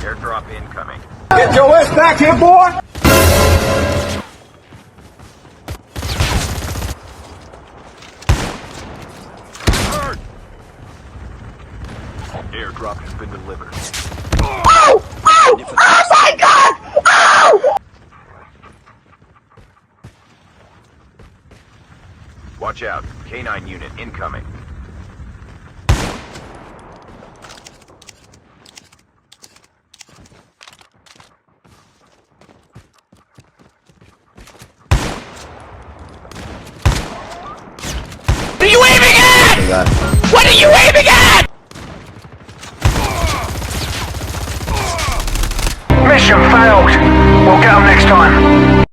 Airdrop incoming. Get your ass back here, boy! Airdrop has been delivered. Oh! Oh! Oh my god! Oh! Watch out. K9 unit incoming. What are you aiming at? What are you aiming at? Mission failed. We'll get them next time.